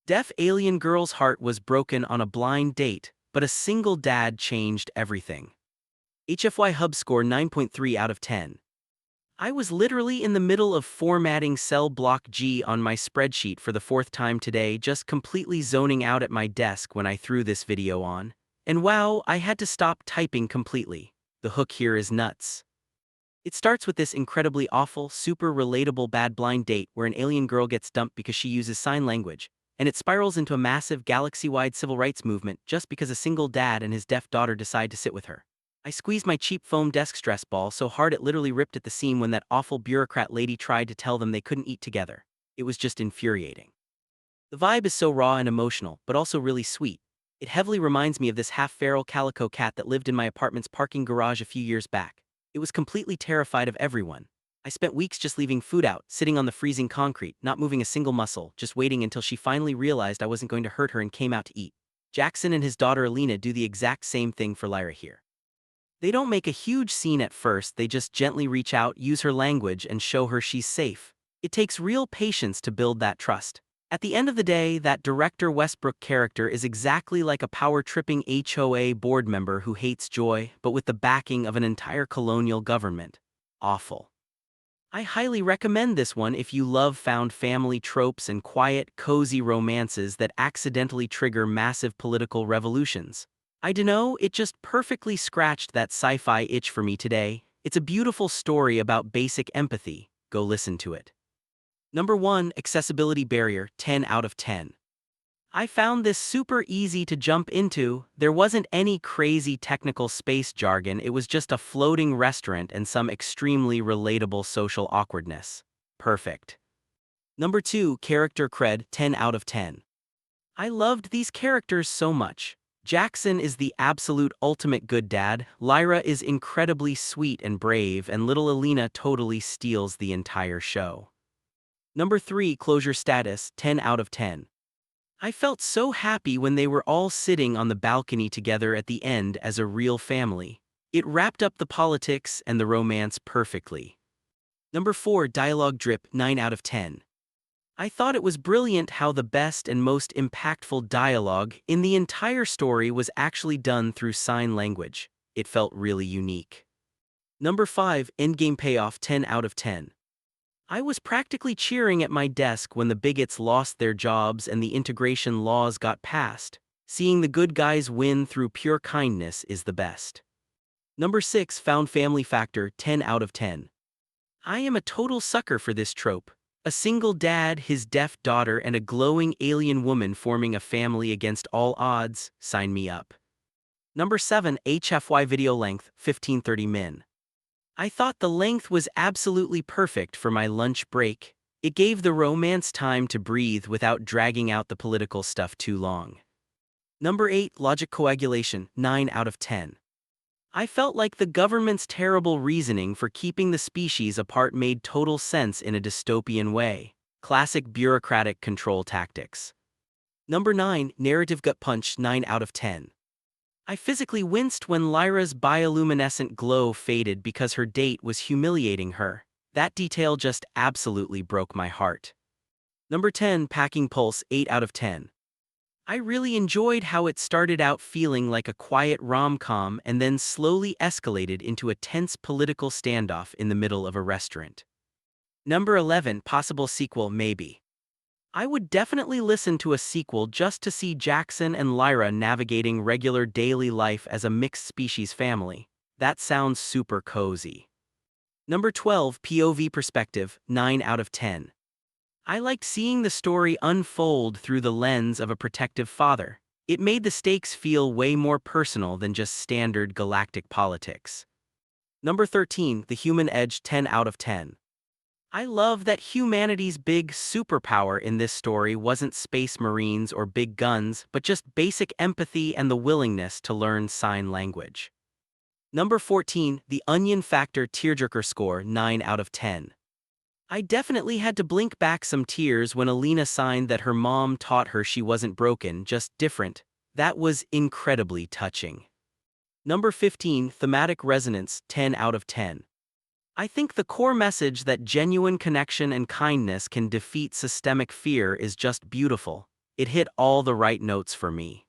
Deaf alien girl's heart was broken on a blind date, but a single dad changed everything. HFY Hub score 9.3 out of 10. I was literally in the middle of formatting cell block G on my spreadsheet for the fourth time today, just completely zoning out at my desk when I threw this video on. And wow, I had to stop typing completely. The hook here is nuts. It starts with this incredibly awful, super relatable bad blind date where an alien girl gets dumped because she uses sign language, and it spirals into a massive galaxy-wide civil rights movement just because a single dad and his deaf daughter decide to sit with her. I squeezed my cheap foam desk stress ball so hard it literally ripped at the seam when that awful bureaucrat lady tried to tell them they couldn't eat together. It was just infuriating. The vibe is so raw and emotional, but also really sweet. It heavily reminds me of this half-feral calico cat that lived in my apartment's parking garage a few years back. It was completely terrified of everyone. I spent weeks just leaving food out, sitting on the freezing concrete, not moving a single muscle, just waiting until she finally realized I wasn't going to hurt her and came out to eat. Jackson and his daughter Alina do the exact same thing for Lyra here. They don't make a huge scene at first, they just gently reach out, use her language, and show her she's safe. It takes real patience to build that trust. At the end of the day, that Director Westbrook character is exactly like a power-tripping HOA board member who hates joy, but with the backing of an entire colonial government. Awful. I highly recommend this one if you love found family tropes and quiet, cozy romances that accidentally trigger massive political revolutions. I dunno, it just perfectly scratched that sci-fi itch for me today. It's a beautiful story about basic empathy. Go listen to it. Number 1, Accessibility Barrier, 10 out of 10. I found this super easy to jump into. There wasn't any crazy technical space jargon, it was just a floating restaurant and some extremely relatable social awkwardness. Perfect. Number 2, Character Cred, 10 out of 10. I loved these characters so much. Jackson is the absolute ultimate good dad, Lyra is incredibly sweet and brave, and little Alina totally steals the entire show. Number 3, Closure Status, 10 out of 10. I felt so happy when they were all sitting on the balcony together at the end as a real family. It wrapped up the politics and the romance perfectly. Number 4, Dialogue Drip, 9 out of 10. I thought it was brilliant how the best and most impactful dialogue in the entire story was actually done through sign language. It felt really unique. Number 5, Endgame Payoff, 10 out of 10. I was practically cheering at my desk when the bigots lost their jobs and the integration laws got passed. Seeing the good guys win through pure kindness is the best. Number 6, Found Family Factor, 10 out of 10. I am a total sucker for this trope. A single dad, his deaf daughter, and a glowing alien woman forming a family against all odds. Sign me up. Number 7, HFY Video Length, 1530 min. I thought the length was absolutely perfect for my lunch break. It gave the romance time to breathe without dragging out the political stuff too long. Number 8, Logic Coagulation, 9 out of 10. I felt like the government's terrible reasoning for keeping the species apart made total sense in a dystopian way. Classic bureaucratic control tactics. Number 9, Narrative Gut Punch, 9 out of 10. I physically winced when Lyra's bioluminescent glow faded because her date was humiliating her. That detail just absolutely broke my heart. Number 10, Packing Pulse, 8 out of 10. I really enjoyed how it started out feeling like a quiet rom-com and then slowly escalated into a tense political standoff in the middle of a restaurant. Number 11, Possible Sequel, Maybe. I would definitely listen to a sequel just to see Jackson and Lyra navigating regular daily life as a mixed-species family. That sounds super cozy. Number 12, POV Perspective, 9 out of 10. I liked seeing the story unfold through the lens of a protective father. It made the stakes feel way more personal than just standard galactic politics. Number 13, The Human Edge, 10 out of 10. I love that humanity's big superpower in this story wasn't space marines or big guns, but just basic empathy and the willingness to learn sign language. Number 14, The Onion Factor Tearjerker score, 9 out of 10. I definitely had to blink back some tears when Alina signed that her mom taught her she wasn't broken, just different. That was incredibly touching. Number 15, Thematic Resonance, 10 out of 10. I think the core message that genuine connection and kindness can defeat systemic fear is just beautiful. It hit all the right notes for me.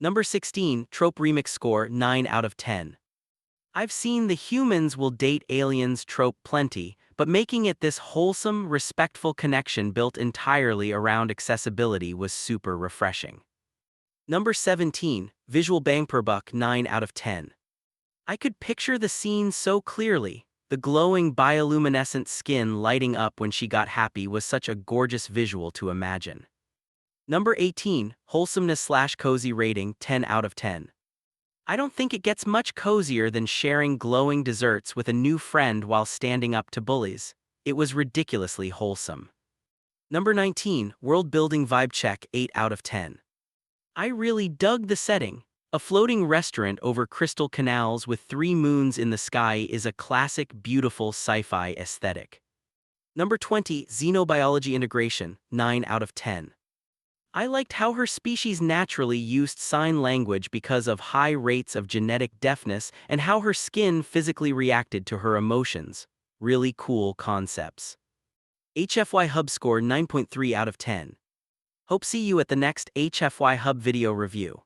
Number 16, Trope Remix score 9 out of 10. I've seen the humans will date aliens trope plenty, but making it this wholesome, respectful connection built entirely around accessibility was super refreshing. Number 17, Visual Bang Per Buck 9 out of 10. I could picture the scene so clearly. The glowing bioluminescent skin lighting up when she got happy was such a gorgeous visual to imagine. Number 18, Wholesomeness/Cozy rating 10 out of 10. I don't think it gets much cozier than sharing glowing desserts with a new friend while standing up to bullies. It was ridiculously wholesome. Number 19, World Building Vibe Check 8 out of 10. I really dug the setting. A floating restaurant over crystal canals with 3 moons in the sky is a classic, beautiful sci-fi aesthetic. Number 20, Xenobiology Integration 9 out of 10. I liked how her species naturally used sign language because of high rates of genetic deafness and how her skin physically reacted to her emotions. Really cool concepts. HFY Hub score 9.3 out of 10. Hope see you at the next HFY Hub video review.